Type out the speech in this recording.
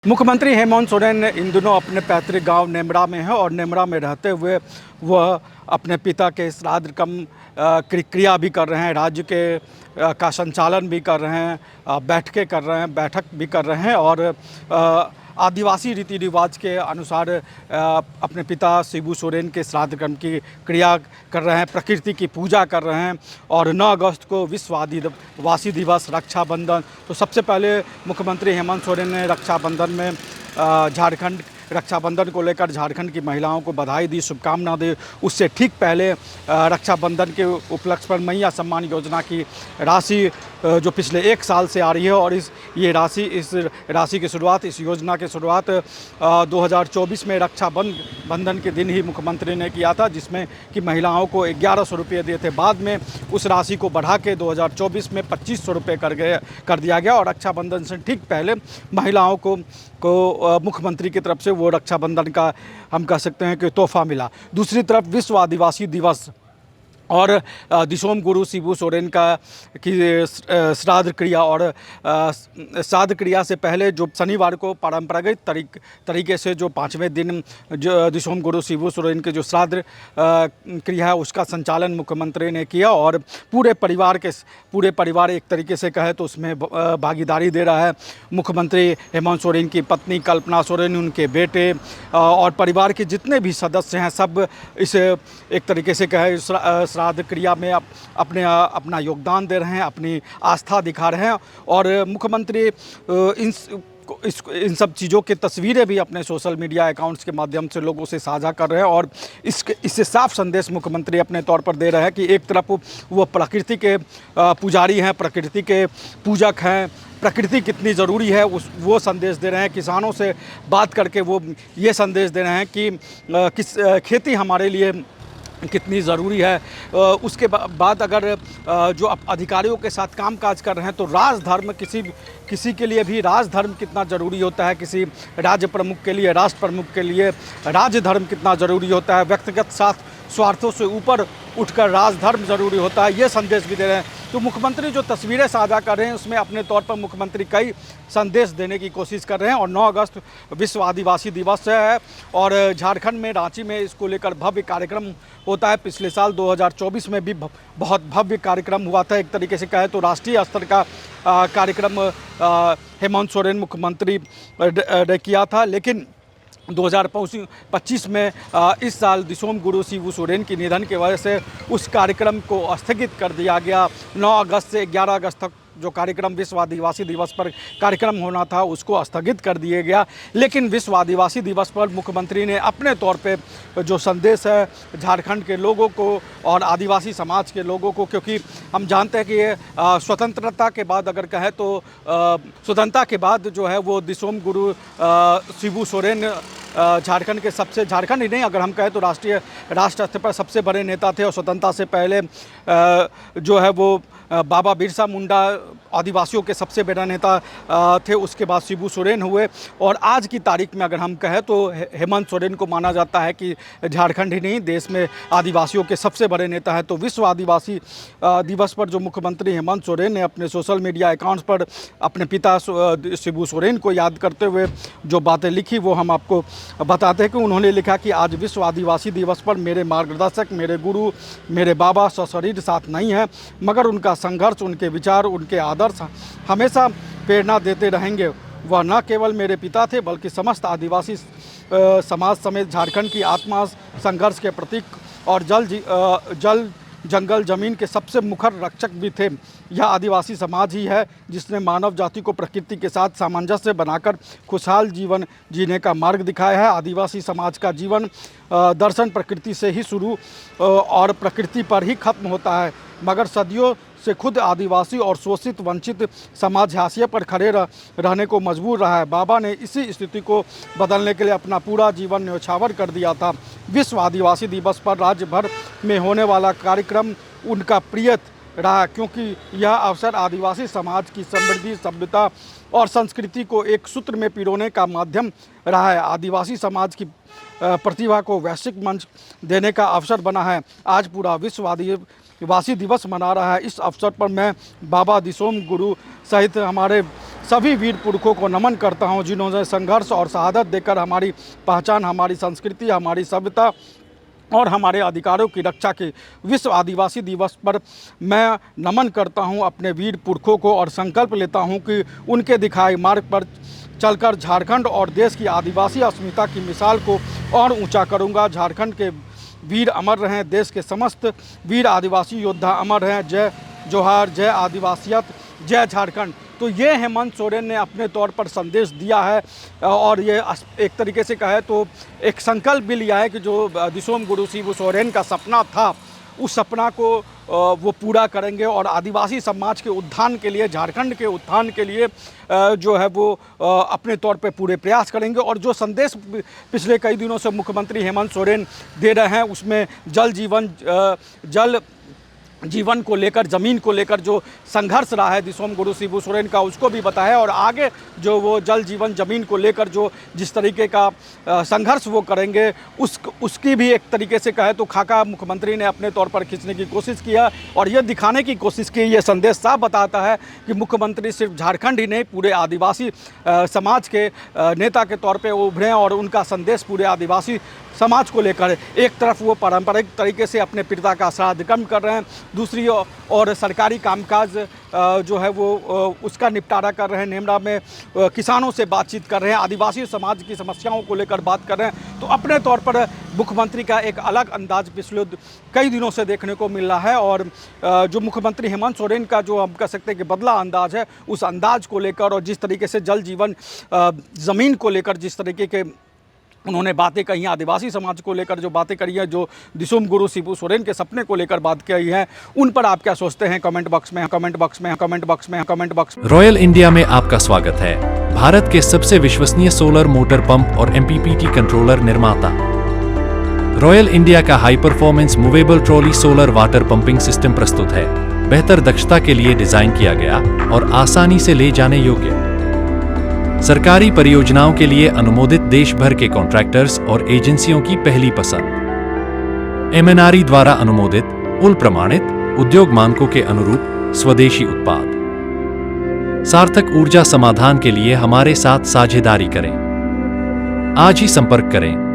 मुख्यमंत्री हेमंत सोरेन इन दिनों अपने पैतृक गांव नेमरा में है और नेमरा में रहते हुए वह अपने पिता के श्राद्ध कर्म क्रिया भी कर रहे हैं, राज्य के का संचालन भी कर रहे हैं, बैठकें कर रहे हैं, बैठक भी कर रहे हैं और आदिवासी रीति रिवाज के अनुसार अपने पिता शिबू सोरेन के श्राद्ध कर्म की क्रिया कर रहे हैं, प्रकृति की पूजा कर रहे हैं। और 9 अगस्त को विश्व आदिवासी दिवस, रक्षाबंधन। तो सबसे पहले मुख्यमंत्री हेमंत सोरेन ने रक्षाबंधन में झारखंड रक्षाबंधन को लेकर झारखंड की महिलाओं को बधाई दी, शुभकामना दी। उससे ठीक पहले रक्षाबंधन के उपलक्ष्य पर मैया सम्मान योजना की राशि जो पिछले 1 साल से आ रही है और इस राशि की शुरुआत, इस योजना की शुरुआत 2024 में रक्षाबंधन के दिन ही मुख्यमंत्री ने किया था, जिसमें कि महिलाओं को 1100 रुपये दिए थे। बाद में उस राशि को बढ़ा के 2024 में 2500 रुपये कर दिया गया और रक्षाबंधन से ठीक पहले महिलाओं को मुख्यमंत्री की तरफ से वो रक्षाबंधन का हम कह सकते हैं कि तोहफा मिला। दूसरी तरफ विश्व आदिवासी दिवस और दिसोम गुरु शिबू सोरेन की श्राद्ध क्रिया और श्राद्ध क्रिया से पहले जो शनिवार को परंपरागत तरीके से जो 5वें दिन जो दिसोम गुरु शिबू सोरेन के जो श्राद्ध क्रिया है उसका संचालन मुख्यमंत्री ने किया और पूरे परिवार एक तरीके से कहे तो उसमें भागीदारी दे रहा है। मुख्यमंत्री हेमंत सोरेन की पत्नी कल्पना सोरेन, उनके बेटे और परिवार के जितने भी सदस्य हैं, सब इस एक तरीके से कहे श्राद्ध क्रिया में अपना योगदान दे रहे हैं, अपनी आस्था दिखा रहे हैं। और मुख्यमंत्री इन सब चीज़ों की तस्वीरें भी अपने सोशल मीडिया अकाउंट्स के माध्यम से लोगों से साझा कर रहे हैं और इससे साफ संदेश मुख्यमंत्री अपने तौर पर दे रहे हैं कि एक तरफ वो प्रकृति के पुजारी हैं, प्रकृति के पूजक हैं, प्रकृति कितनी ज़रूरी है वो संदेश दे रहे हैं। किसानों से बात करके वो ये संदेश दे रहे हैं कि खेती हमारे लिए कितनी ज़रूरी है। उसके बाद अगर जो अधिकारियों के साथ कामकाज कर रहे हैं तो राजधर्म किसी के लिए भी राजधर्म कितना ज़रूरी होता है, किसी राज्य प्रमुख के लिए, राष्ट्र प्रमुख के लिए राजधर्म कितना ज़रूरी होता है, व्यक्तिगत स्वार्थों से ऊपर उठकर राजधर्म ज़रूरी होता है, ये संदेश भी दे रहे हैं। तो मुख्यमंत्री जो तस्वीरें साझा कर रहे हैं उसमें अपने तौर पर मुख्यमंत्री कई संदेश देने की कोशिश कर रहे हैं। और 9 अगस्त विश्व आदिवासी दिवस है और झारखंड में रांची में इसको लेकर भव्य कार्यक्रम होता है। पिछले साल 2024 में भी बहुत भव्य कार्यक्रम हुआ था। एक तरीके से कहे तो राष्ट्रीय स्तर का कार्यक्रम हेमंत सोरेन मुख्यमंत्री ने किया था, लेकिन 2025 में इस साल दिसोम गुरु शिबू सोरेन की निधन की वजह से उस कार्यक्रम को स्थगित कर दिया गया। 9 अगस्त से 11 अगस्त तक जो कार्यक्रम विश्व आदिवासी दिवस पर कार्यक्रम होना था उसको स्थगित कर दिया गया। लेकिन विश्व आदिवासी दिवस पर मुख्यमंत्री ने अपने तौर पे जो संदेश है झारखंड के लोगों को और आदिवासी समाज के लोगों को, क्योंकि हम जानते हैं कि ये स्वतंत्रता के बाद अगर कहें तो स्वतंत्रता के बाद जो है वो दिसोम गुरु शिबू सोरेन झारखंड ही नहीं, अगर हम कहें तो राष्ट्र स्तर पर सबसे बड़े नेता थे। और स्वतंत्रता से पहले जो है वो बाबा बिरसा मुंडा आदिवासियों के सबसे बड़ा नेता थे, उसके बाद शिबू सोरेन हुए। और आज की तारीख में अगर हम कहें तो हेमंत सोरेन को माना जाता है कि झारखंड ही नहीं देश में आदिवासियों के सबसे बड़े नेता हैं। तो विश्व आदिवासी दिवस पर जो मुख्यमंत्री हेमंत सोरेन ने अपने सोशल मीडिया अकाउंट्स पर अपने पिता शिबू सोरेन को याद करते हुए जो बातें लिखी वो हम आपको बताते हैं कि उन्होंने लिखा कि आज विश्व आदिवासी दिवस पर मेरे मार्गदर्शक, मेरे गुरु, मेरे बाबा सशरीर साथ नहीं हैं, मगर उनका संघर्ष, उनके विचार, उनके आदर्श हमेशा प्रेरणा देते रहेंगे। वह न केवल मेरे पिता थे बल्कि समस्त आदिवासी समाज समेत झारखंड की आत्मा, संघर्ष के प्रतीक और जल जंगल जमीन के सबसे मुखर रक्षक भी थे। यह आदिवासी समाज ही है जिसने मानव जाति को प्रकृति के साथ सामंजस्य बनाकर खुशहाल जीवन जीने का मार्ग दिखाया है। आदिवासी समाज का जीवन दर्शन प्रकृति से ही शुरू और प्रकृति पर ही खत्म होता है, मगर सदियों से खुद आदिवासी और शोषित वंचित समाज हाशिए पर खड़े रहने को मजबूर रहा है। बाबा ने इसी स्थिति को बदलने के लिए अपना पूरा जीवन न्यौछावर कर दिया था। विश्व आदिवासी दिवस पर राज्य भर में होने वाला कार्यक्रम उनका प्रिय रहा, क्योंकि यह अवसर आदिवासी समाज की समृद्धि, सभ्यता और संस्कृति को एक सूत्र में पिरोने का माध्यम रहा है। आदिवासी समाज की प्रतिभा को वैश्विक मंच देने का अवसर बना है। आज पूरा विश्व आदिवासी दिवस मना रहा है। इस अवसर पर मैं बाबा दिसोम गुरु सहित हमारे सभी वीर पुरखों को नमन करता हूं, जिन्होंने संघर्ष और शहादत देकर हमारी पहचान, हमारी संस्कृति, हमारी सभ्यता और हमारे अधिकारों की रक्षा की। विश्व आदिवासी दिवस पर मैं नमन करता हूं अपने वीर पुरखों को और संकल्प लेता हूं कि उनके दिखाए मार्ग पर चलकर झारखंड और देश की आदिवासी अस्मिता की मिसाल को और ऊंचा करूंगा। झारखंड के वीर अमर रहें, देश के समस्त वीर आदिवासी योद्धा अमर रहें। जय जोहार, जय आदिवासियत, जय झारखंड। तो ये हेमंत सोरेन ने अपने तौर पर संदेश दिया है और ये एक तरीके से कहे तो एक संकल्प भी लिया है कि जो दिसोम गुरु शिबू सोरेन का सपना था, उस सपना को वो पूरा करेंगे और आदिवासी समाज के उत्थान के लिए, झारखंड के उत्थान के लिए जो है वो अपने तौर पे पूरे प्रयास करेंगे। और जो संदेश पिछले कई दिनों से मुख्यमंत्री हेमंत सोरेन दे रहे हैं, उसमें जल जीवन को लेकर, ज़मीन को लेकर जो संघर्ष रहा है दिसोम गुरु शिबू सोरेन का, उसको भी बताया और आगे जो वो जल जीवन ज़मीन को लेकर जो जिस तरीके का संघर्ष वो करेंगे, उसकी भी एक तरीके से कहे तो खाका मुख्यमंत्री ने अपने तौर पर खींचने की कोशिश किया और ये दिखाने की कोशिश की। ये संदेश साफ बताता है कि मुख्यमंत्री सिर्फ झारखंड ही नहीं, पूरे आदिवासी समाज के नेता के तौर पर उभरे और उनका संदेश पूरे आदिवासी समाज को लेकर, एक तरफ वो पारंपरिक तरीके से अपने पिता का श्राद्ध कर्म कर रहे हैं, दूसरी और सरकारी कामकाज जो है वो उसका निपटारा कर रहे हैं। नेमरा में किसानों से बातचीत कर रहे हैं, आदिवासी समाज की समस्याओं को लेकर बात कर रहे हैं। तो अपने तौर पर मुख्यमंत्री का एक अलग अंदाज पिछले कई दिनों से देखने को मिल रहा है और जो मुख्यमंत्री हेमंत सोरेन का जो हम कह सकते हैं कि बदला अंदाज है, उस अंदाज को लेकर और जिस तरीके से जल जीवन ज़मीन को लेकर जिस तरीके के उन्होंने बातें कही, आदिवासी समाज को लेकर जो बातें करी हैं, जो दिसोम गुरु शिबू सोरेन के सपने को लेकर बात कही है, उन पर आप क्या सोचते हैं? कमेंट बॉक्स में। रॉयल इंडिया में आपका स्वागत है। भारत के सबसे विश्वसनीय सोलर मोटर पंप और MPPT कंट्रोलर निर्माता रॉयल इंडिया का high performance movable trolley solar water pumping system प्रस्तुत है। बेहतर दक्षता के लिए डिजाइन किया गया और आसानी से ले जाने योग्य, सरकारी परियोजनाओं के लिए अनुमोदित, देश भर के कॉन्ट्रैक्टर्स और एजेंसियों की पहली पसंद, MNRE द्वारा अनुमोदित, उल प्रमाणित, उद्योग मानकों के अनुरूप स्वदेशी उत्पाद। सार्थक ऊर्जा समाधान के लिए हमारे साथ साझेदारी करें। आज ही संपर्क करें।